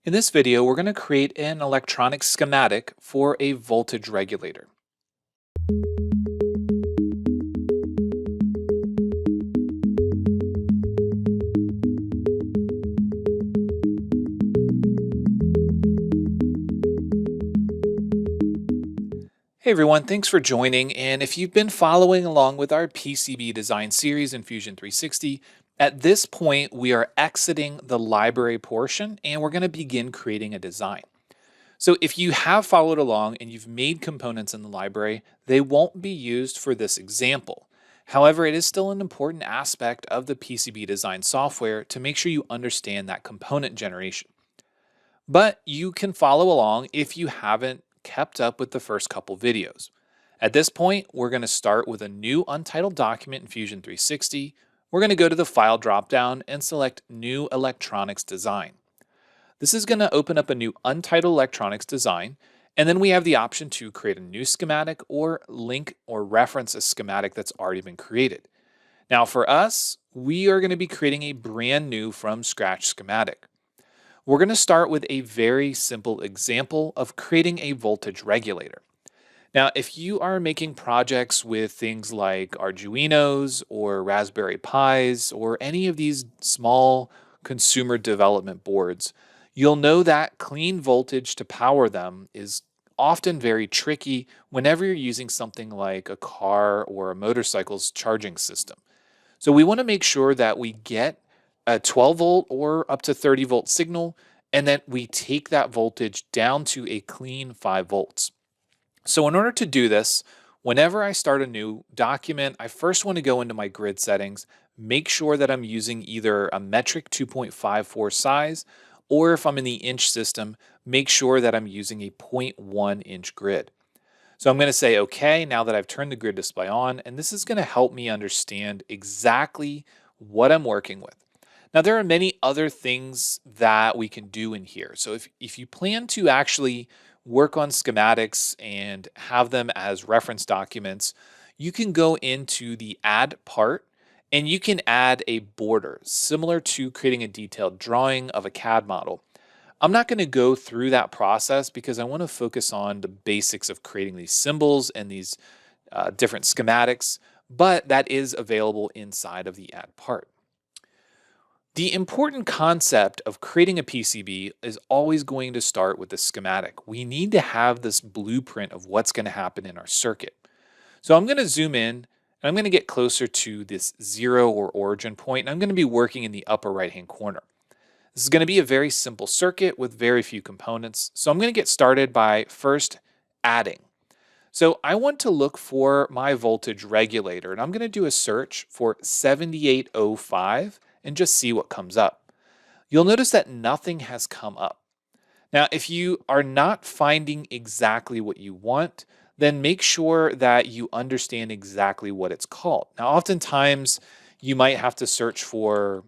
In this video, we're going to create an electronic schematic for a voltage regulator. Hey everyone, thanks for joining. And if you've been following along with our PCB design series in Fusion 360, at this point we are exiting the library portion and we're going to begin creating a design. So if you have followed along and you've made components in the library, they won't be used for this example. However, it is still an important aspect of the PCB design software to make sure you understand that component generation. But you can follow along if you haven't kept up with the first couple videos. At this point, we're going to start with a new untitled document in Fusion 360. We're going to go to the File dropdown and select New Electronics Design. This is going to open up a new untitled electronics design, and then we have the option to create a new schematic or link or reference a schematic that's already been created. Now for us, we are going to be creating a brand new from scratch schematic. We're going to start with a very simple example of creating a voltage regulator. Now, if you are making projects with things like Arduinos or Raspberry Pis or any of these small consumer development boards, you'll know that clean voltage to power them is often very tricky whenever you're using something like a car or a motorcycle's charging system. So we want to make sure that we get a 12 volt or up to 30 volt signal, and then we take that voltage down to a clean 5 volts. So in order to do this, whenever I start a new document, I first want to go into my grid settings, make sure that I'm using either a metric 2.54 size, or if I'm in the inch system, make sure that I'm using a 0.1 inch grid. So I'm going to say, okay, now that I've turned the grid display on, and this is going to help me understand exactly what I'm working with. Now, there are many other things that we can do in here. So if you plan to actually work on schematics and have them as reference documents, you can go into the add part and you can add a border similar to creating a detailed drawing of a CAD model. I'm not going to go through that process because I want to focus on the basics of creating these symbols and these different schematics, but that is available inside of the add part. The important concept of creating a PCB is always going to start with the schematic. We need to have this blueprint of what's going to happen in our circuit. So I'm going to zoom in and I'm going to get closer to this 0 or origin point, and I'm going to be working in the upper right hand corner. This is going to be a very simple circuit with very few components. So I'm going to get started by first adding. So I want to look for my voltage regulator, and I'm going to do a search for 7805 and just see what comes up. You'll notice that nothing has come up. Now, if you are not finding exactly what you want, then make sure that you understand exactly what it's called. Now, oftentimes you might have to search for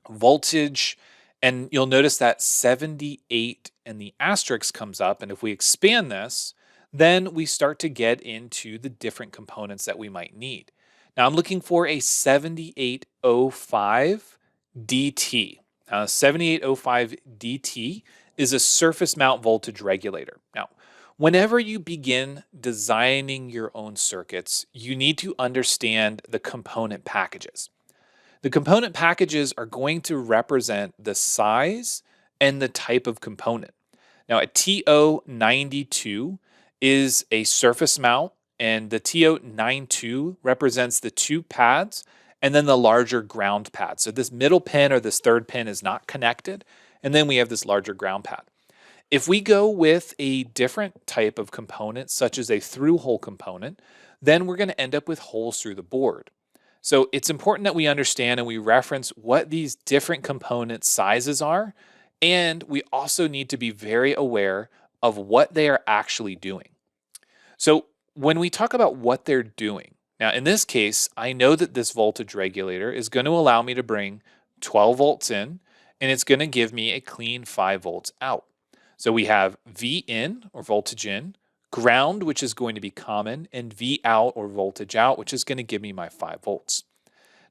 voltage, and you'll notice that 78 and the asterisk comes up. And if we expand this, then we start to get into the different components that we might need. Now I'm looking for a 7805 DT. 7805 DT is a surface mount voltage regulator. Now, whenever you begin designing your own circuits, you need to understand the component packages. The component packages are going to represent the size and the type of component. Now, a TO92 is a surface mount, and the TO92 represents the two pads and then the larger ground pad. So this middle pin or this third pin is not connected, and then we have this larger ground pad. If we go with a different type of component, such as a through-hole component, then we're going to end up with holes through the board. So it's important that we understand and we reference what these different component sizes are, and we also need to be very aware of what they are actually doing. So when we talk about what they're doing, now in this case, I know that this voltage regulator is going to allow me to bring 12 volts in, and it's going to give me a clean 5 volts out. So we have V in, or voltage in, ground, which is going to be common, and V out, or voltage out, which is going to give me my 5 volts.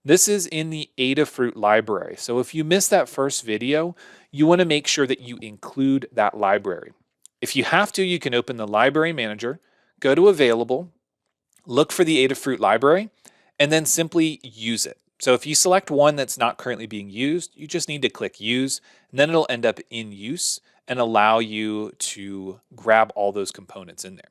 This is in the AutoRoute library. So if you missed that first video, you want to make sure that you include that library. If you have to, you can open the library manager, go to available, look for the AutoRoute library, and then simply use it. So if you select one that's not currently being used, you just need to click use, and then it'll end up in use and allow you to grab all those components in there.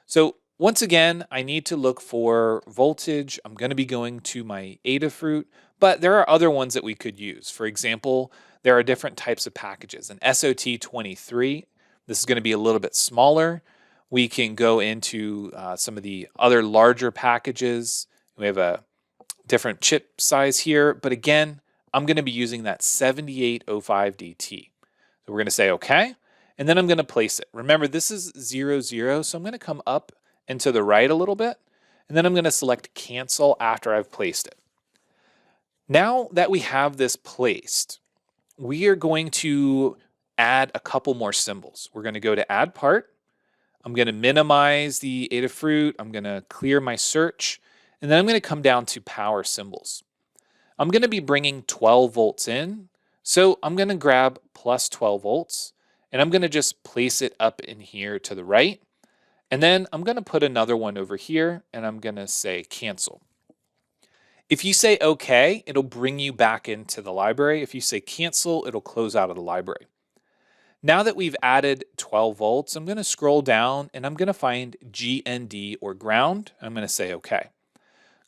So once again, I need to look for voltage. I'm going to be going to my AutoRoute, but there are other ones that we could use. For example, there are different types of packages. An SOT23, this is going to be a little bit smaller. We can go into some of the other larger packages. We have a different chip size here, but again, I'm going to be using that 7805 DT. So we're going to say okay, and then I'm going to place it. Remember, this is 0, 0, so I'm going to come up and to the right a little bit, and then I'm going to select cancel after I've placed it. Now that we have this placed, we are going to add a couple more symbols. We're going to go to add part. I'm going to minimize the AutoRoute. I'm going to clear my search, and then I'm going to come down to power symbols. I'm going to be bringing 12 volts in, so I'm going to grab plus 12 volts, and I'm going to just place it up in here to the right. And then I'm going to put another one over here, and I'm going to say cancel. If you say okay, it'll bring you back into the library. If you say cancel, it'll close out of the library. Now that we've added 12 volts, I'm going to scroll down and I'm going to find GND or ground. I'm going to say okay.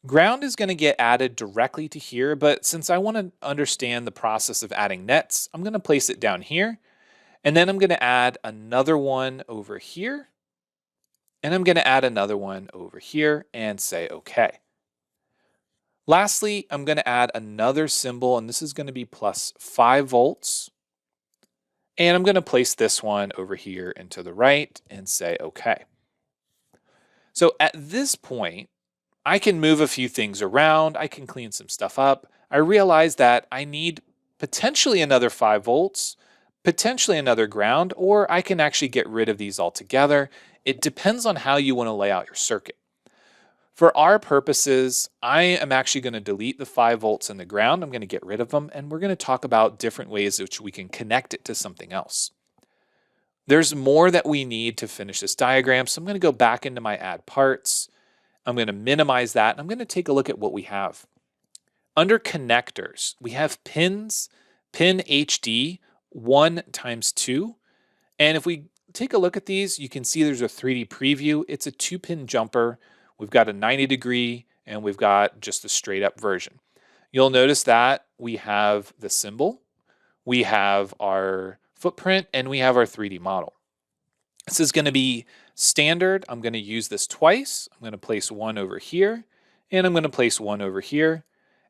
Ground is going to get added directly to here, but since I want to understand the process of adding nets, I'm going to place it down here. And then I'm going to add another one over here. And I'm going to add another one over here and say okay. Lastly, I'm going to add another symbol, and this is going to be plus 5 volts. And I'm going to place this one over here and to the right and say okay. So at this point, I can move a few things around. I can clean some stuff up. I realize that I need potentially another 5 volts, potentially another ground, or I can actually get rid of these altogether. It depends on how you want to lay out your circuit. For our purposes, I am actually going to delete the 5 volts in the ground. I'm going to get rid of them, and we're going to talk about different ways in which we can connect it to something else. There's more that we need to finish this diagram, so I'm going to go back into my add parts. I'm going to minimize that, and I'm going to take a look at what we have. Under connectors, we have pins, pin HD 1 times 2, and if we take a look at these, you can see there's a 3D preview. It's a 2-pin jumper. We've got a 90-degree, and we've got just the straight-up version. You'll notice that we have the symbol, we have our footprint, and we have our 3D model. This is going to be standard. I'm going to use this twice. I'm going to place one over here, and I'm going to place one over here,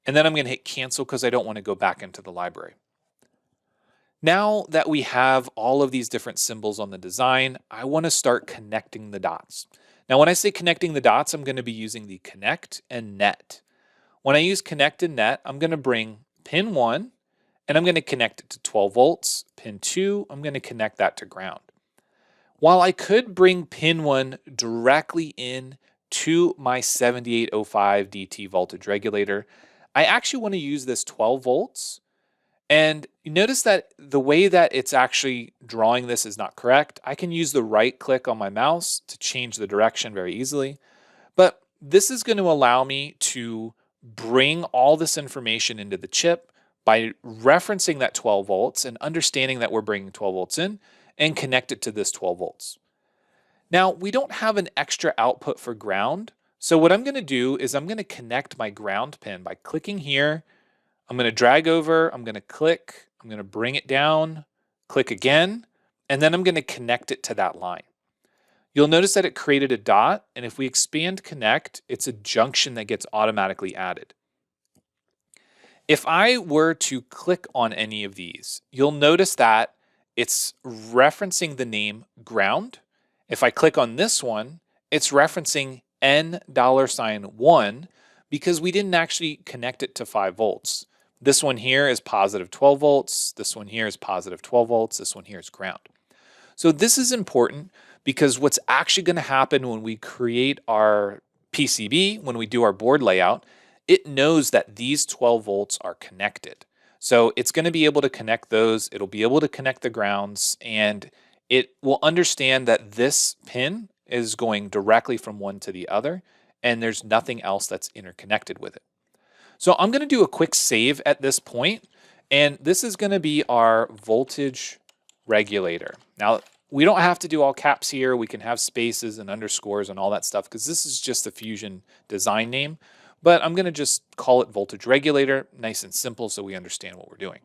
and then I'm going to hit cancel because I don't want to go back into the library. Now that we have all of these different symbols on the design, I want to start connecting the dots. Now, when I say connecting the dots, I'm going to be using the connect and net. When I use connect and net, I'm going to bring pin 1, and I'm going to connect it to 12 volts. Pin 2, I'm going to connect that to ground. While I could bring pin 1 directly in to my 7805 DT voltage regulator, I actually want to use this 12 volts. And you notice that the way that it's actually drawing this is not correct. I can use the right click on my mouse to change the direction very easily. But this is going to allow me to bring all this information into the chip by referencing that 12 volts and understanding that we're bringing 12 volts in and connect it to this 12 volts. Now, we don't have an extra output for ground. So what I'm going to do is I'm going to connect my ground pin by clicking here. I'm going to drag over, I'm going to click, I'm going to bring it down, click again, and then I'm going to connect it to that line. You'll notice that it created a dot, and if we expand connect, it's a junction that gets automatically added. If I were to click on any of these, you'll notice that it's referencing the name ground. If I click on this one, it's referencing $1 because we didn't actually connect it to 5 volts. This one here is positive 12 volts. This one here is positive 12 volts. This one here is ground. So this is important because what's actually going to happen when we create our PCB, when we do our board layout, it knows that these 12 volts are connected. So it's going to be able to connect those. It'll be able to connect the grounds, and it will understand that this pin is going directly from one to the other, and there's nothing else that's interconnected with it. So I'm going to do a quick save at this point, and this is going to be our voltage regulator. Now, we don't have to do all caps here. We can have spaces and underscores and all that stuff because this is just a Fusion design name, but I'm going to just call it voltage regulator, nice and simple so we understand what we're doing.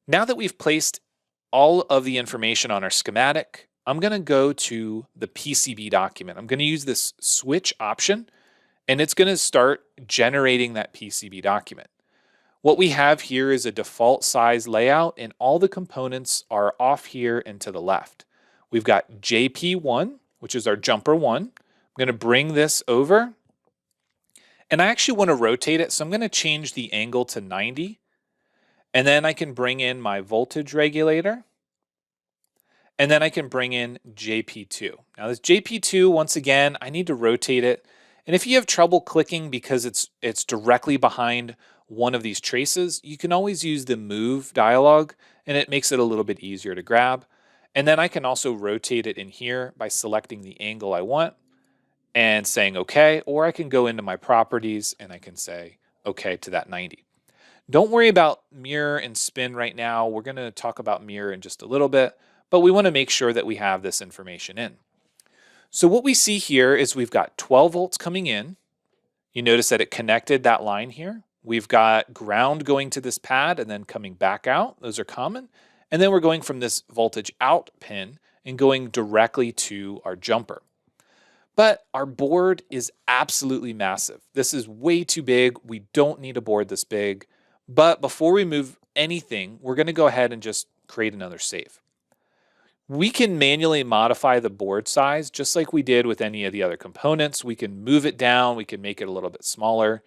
Now that we've placed all of the information on our schematic, I'm going to go to the PCB document. I'm going to use this switch option, and it's going to start generating that PCB document. What we have here is a default size layout, and all the components are off here and to the left. We've got JP1, which is our jumper 1. I'm going to bring this over, and I actually want to rotate it, so I'm going to change the angle to 90, and then I can bring in my voltage regulator, and then I can bring in JP2. Now this JP2, once again, I need to rotate it, and if you have trouble clicking because it's directly behind one of these traces, you can always use the move dialog, and it makes it a little bit easier to grab. And then I can also rotate it in here by selecting the angle I want and saying OK, or I can go into my properties and I can say OK to that 90. Don't worry about mirror and spin right now. We're going to talk about mirror in just a little bit, but we want to make sure that we have this information in. So what we see here is we've got 12 volts coming in. You notice that it connected that line here. We've got ground going to this pad and then coming back out. Those are common. And then we're going from this voltage out pin and going directly to our jumper. But our board is absolutely massive. This is way too big. We don't need a board this big. But before we move anything, we're going to go ahead and just create another save. We can manually modify the board size just like we did with any of the other components. We can move it down. We can make it a little bit smaller.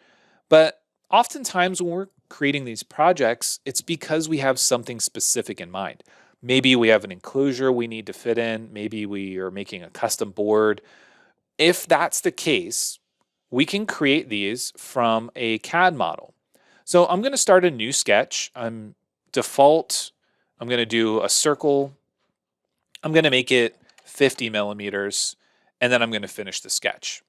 But oftentimes when we're creating these projects, it's because we have something specific in mind. Maybe we have an enclosure we need to fit in. Maybe we are making a custom board. If that's the case, we can create these from a CAD model. So I'm going to start a new sketch. I'm going to do a circle. I'm going to make it 50 millimeters, and then I'm going to finish the sketch.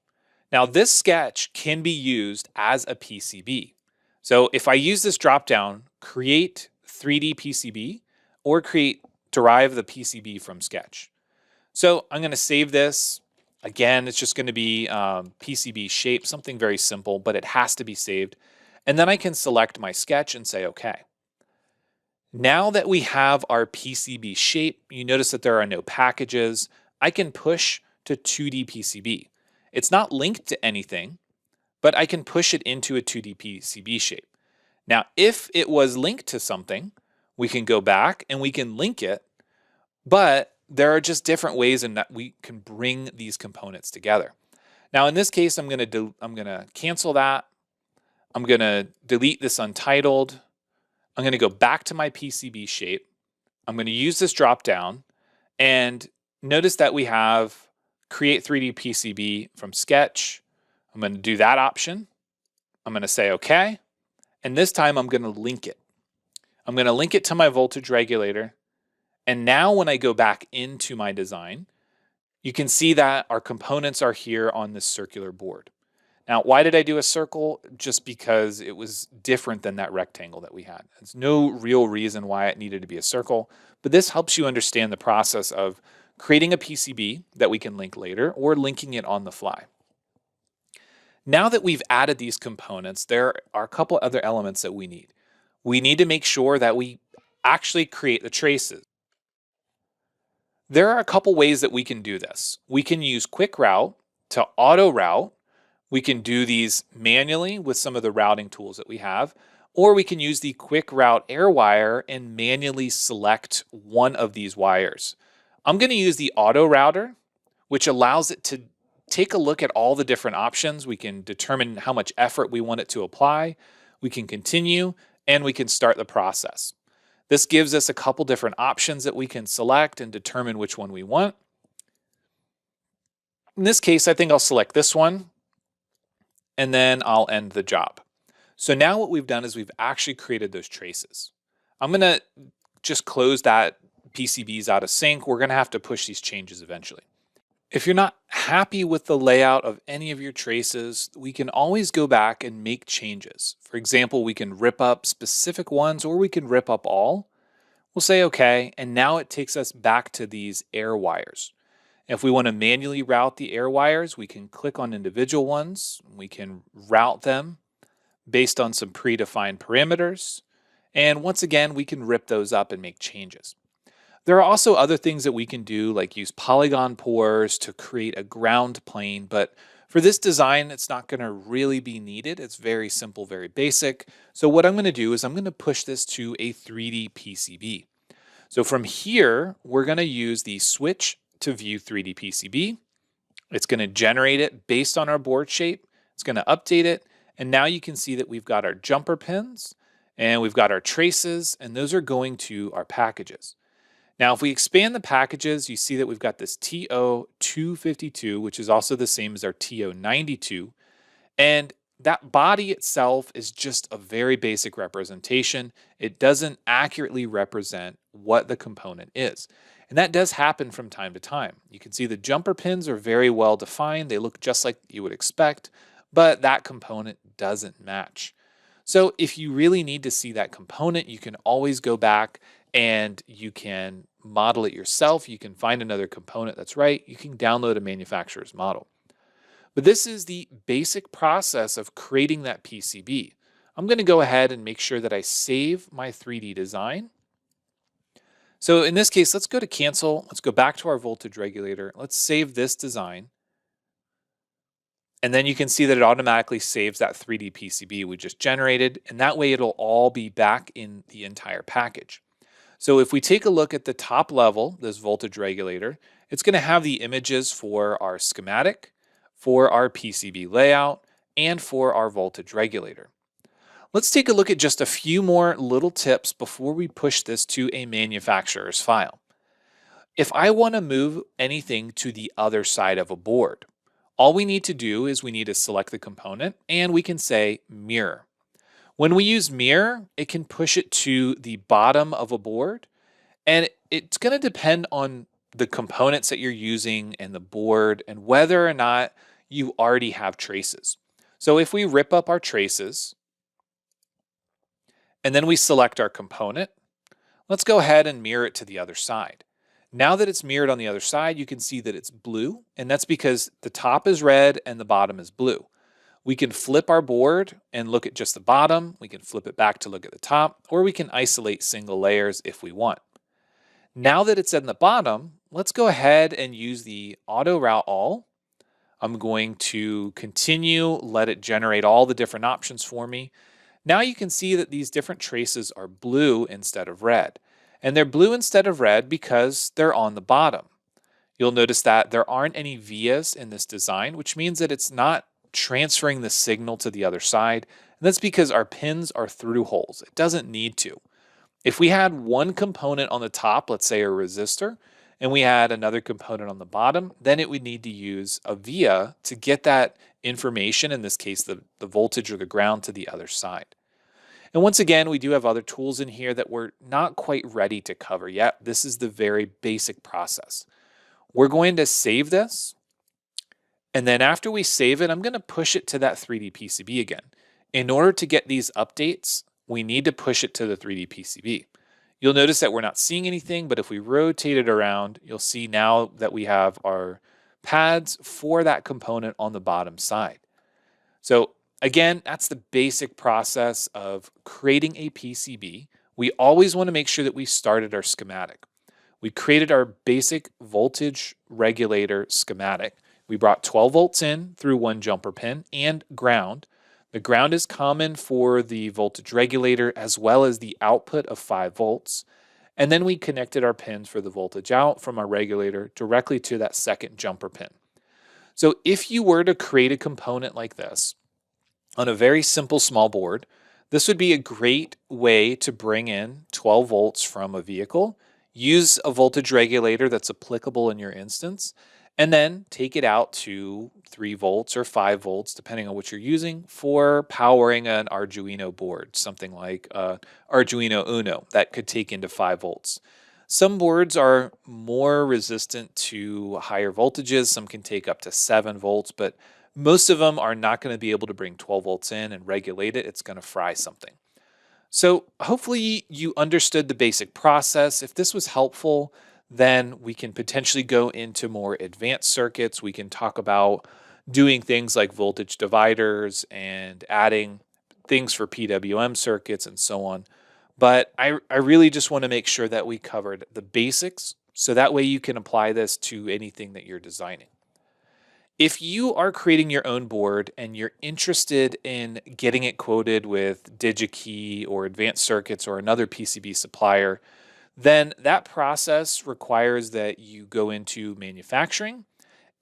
Now this sketch can be used as a PCB. So if I use this dropdown, create 3D PCB or derive the PCB from sketch. So I'm going to save this. Again, it's just going to be PCB shape, something very simple, but it has to be saved. And then I can select my sketch and say OK. Now that we have our PCB shape, you notice that there are no packages. I can push to 2D PCB. It's not linked to anything, but I can push it into a 2D PCB shape. Now, if it was linked to something, we can go back and we can link it, but there are just different ways in that we can bring these components together. Now, in this case, I'm going to cancel that. I'm going to delete this untitled. I'm going to go back to my PCB shape. I'm going to use this drop down, and notice that we have create 3D PCB from sketch. I'm going to do that option. I'm going to say OK. And this time I'm going to link it. I'm going to link it to my voltage regulator. And now when I go back into my design, you can see that our components are here on this circular board. Now, why did I do a circle? Just because it was different than that rectangle that we had. There's no real reason why it needed to be a circle, but this helps you understand the process of creating a PCB that we can link later or linking it on the fly. Now that we've added these components, there are a couple other elements that we need. We need to make sure that we actually create the traces. There are a couple ways that we can do this. We can use Quick Route to AutoRoute. We can do these manually with some of the routing tools that we have, or we can use the Quick Route Air Wire and manually select one of these wires. I'm going to use the Auto Router, which allows it to take a look at all the different options. We can determine how much effort we want it to apply. We can continue, and we can start the process. This gives us a couple different options that we can select and determine which one we want. In this case, I think I'll select this one. and then I'll end the job. So now what we've done is we've actually created those traces. I'm going to just close that PCBs out of sync. We're going to have to push these changes eventually. If you're not happy with the layout of any of your traces, we can always go back and make changes. For example, we can rip up specific ones or we can rip up all. We'll say okay, and now it takes us back to these air wires. If we want to manually route the air wires, we can click on individual ones. We can route them based on some predefined parameters. And once again, we can rip those up and make changes. There are also other things that we can do, like use polygon pores to create a ground plane, but for this design, it's not going to really be needed. It's very simple, very basic. So what I'm going to do is I'm going to push this to a 3D PCB. So from here, we're going to use the switch to view 3D PCB. It's going to generate it based on our board shape. It's going to update it. And now you can see that we've got our jumper pins and we've got our traces, and those are going to our packages. Now, if we expand the packages, you see that we've got this TO252, which is also the same as our TO92. And that body itself is just a very basic representation. It doesn't accurately represent what the component is. And that does happen from time to time. You can see the jumper pins are very well defined. They look just like you would expect, but that component doesn't match. So if you really need to see that component, you can always go back and you can model it yourself. You can find another component that's right. You can download a manufacturer's model. But this is the basic process of creating that PCB. I'm going to go ahead and make sure that I save my 3D design. So in this case, let's go to cancel. Let's go back to our voltage regulator. Let's save this design. And then you can see that it automatically saves that 3D PCB we just generated. And that way it'll all be back in the entire package. So if we take a look at the top level, this voltage regulator, it's going to have the images for our schematic, for our PCB layout, and for our voltage regulator. Let's take a look at just a few more little tips before we push this to a manufacturer's file. If I want to move anything to the other side of a board, all we need to do is we need to select the component and we can say mirror. When we use mirror, it can push it to the bottom of a board, and it's going to depend on the components that you're using and the board and whether or not you already have traces. So if we rip up our traces and then we select our component, let's go ahead and mirror it to the other side. Now that it's mirrored on the other side, you can see that it's blue, and that's because the top is red and the bottom is blue. We can flip our board and look at just the bottom. We can flip it back to look at the top, or we can isolate single layers if we want. Now that it's in the bottom, let's go ahead and use the AutoRoute all. I'm going to continue, let it generate all the different options for me. Now you can see that these different traces are blue instead of red. And they're blue instead of red because they're on the bottom. You'll notice that there aren't any vias in this design, which means that it's not transferring the signal to the other side. And that's because our pins are through holes. It doesn't need to. If we had one component on the top, let's say a resistor, and we had another component on the bottom, then it would need to use a via to get that information, in this case, the voltage or the ground, to the other side. And once again, we do have other tools in here that we're not quite ready to cover yet. This is the very basic process. We're going to save this. And then after we save it, I'm going to push it to that 3D PCB again. In order to get these updates, we need to push it to the 3D PCB. You'll notice that we're not seeing anything, but if we rotate it around, you'll see now that we have our pads for that component on the bottom side. So again, that's the basic process of creating a PCB. We always want to make sure that we started our schematic. We created our basic voltage regulator schematic. We brought 12 volts in through one jumper pin and ground. The ground is common for the voltage regulator as well as the output of 5 volts. And then we connected our pins for the voltage out from our regulator directly to that second jumper pin. So if you were to create a component like this on a very simple small board, this would be a great way to bring in 12 volts from a vehicle, use a voltage regulator that's applicable in your instance, and then take it out to 3 volts or 5 volts, depending on what you're using, for powering an Arduino board, something like Arduino Uno that could take into 5 volts. Some boards are more resistant to higher voltages. Some can take up to 7 volts, but most of them are not going to be able to bring 12 volts in and regulate it. It's going to fry something. So hopefully you understood the basic process. If this was helpful, then we can potentially go into more advanced circuits. We can talk about doing things like voltage dividers and adding things for PWM circuits and so on. But I really just want to make sure that we covered the basics so that way you can apply this to anything that you're designing. If you are creating your own board and you're interested in getting it quoted with DigiKey or Advanced Circuits or another PCB supplier, then that process requires that you go into manufacturing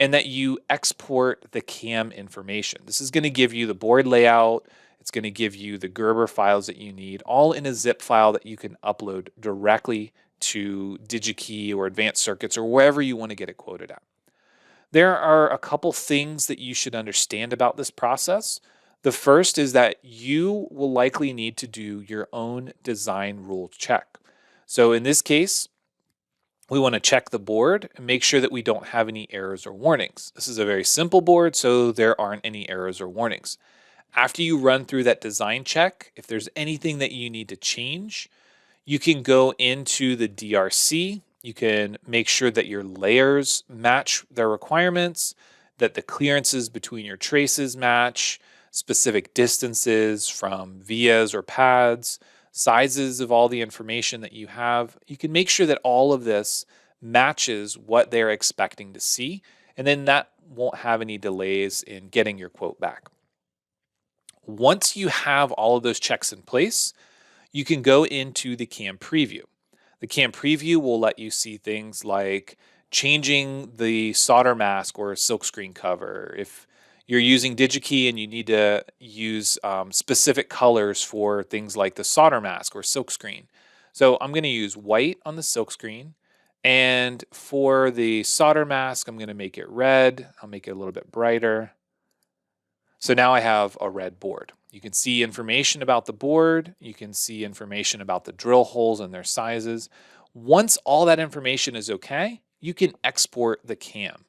and that you export the CAM information. This is going to give you the board layout. It's going to give you the Gerber files that you need, all in a zip file that you can upload directly to DigiKey or Advanced Circuits or wherever you want to get it quoted at. There are a couple things that you should understand about this process. The first is that you will likely need to do your own design rule check. So in this case, we want to check the board and make sure that we don't have any errors or warnings. This is a very simple board, so there aren't any errors or warnings. After you run through that design check, if there's anything that you need to change, you can go into the DRC. You can make sure that your layers match their requirements, that the clearances between your traces match, specific distances from vias or pads, sizes of all the information that you have. You can make sure that all of this matches what they're expecting to see, and then that won't have any delays in getting your quote back. Once you have all of those checks in place, you can go into the CAM preview. The CAM preview will let you see things like changing the solder mask or silkscreen cover. If you're using DigiKey and you need to use specific colors for things like the solder mask or silkscreen. So I'm going to use white on the silkscreen. And for the solder mask, I'm going to make it red. I'll make it a little bit brighter. So now I have a red board. You can see information about the board. You can see information about the drill holes and their sizes. Once all that information is okay, you can export the CAM.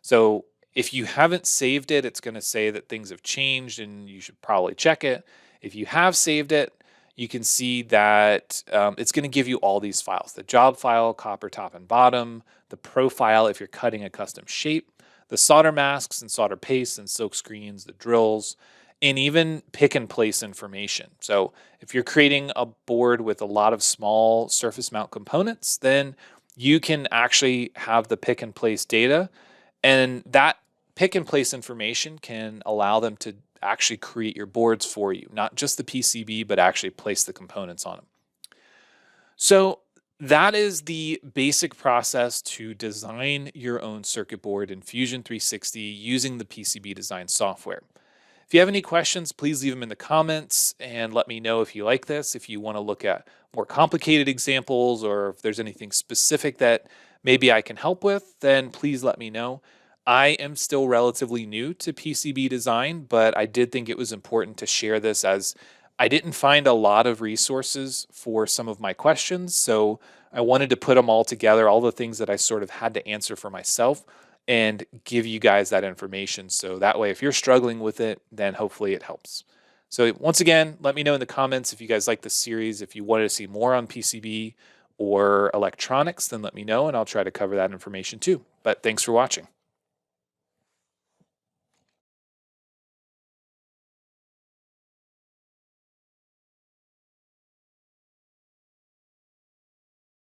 So if you haven't saved it, it's going to say that things have changed and you should probably check it. If you have saved it, you can see that it's going to give you all these files: the job file, copper top and bottom, the profile if you're cutting a custom shape, the solder masks and solder pastes and silk screens, the drills, and even pick and place information. So if you're creating a board with a lot of small surface mount components, then you can actually have the pick and place data, and that pick and place information can allow them to actually create your boards for you, not just the PCB, but actually place the components on them. So that is the basic process to design your own circuit board in Fusion 360 using the PCB design software. If you have any questions, please leave them in the comments and let me know if you like this. If you want to look at more complicated examples or if there's anything specific that maybe I can help with, then please let me know. I am still relatively new to PCB design, but I did think it was important to share this as I didn't find a lot of resources for some of my questions. So I wanted to put them all together, all the things that I sort of had to answer for myself, and give you guys that information. So that way, if you're struggling with it, then hopefully it helps. So once again, let me know in the comments if you guys like this series. If you wanted to see more on PCB or electronics, then let me know and I'll try to cover that information too. But thanks for watching.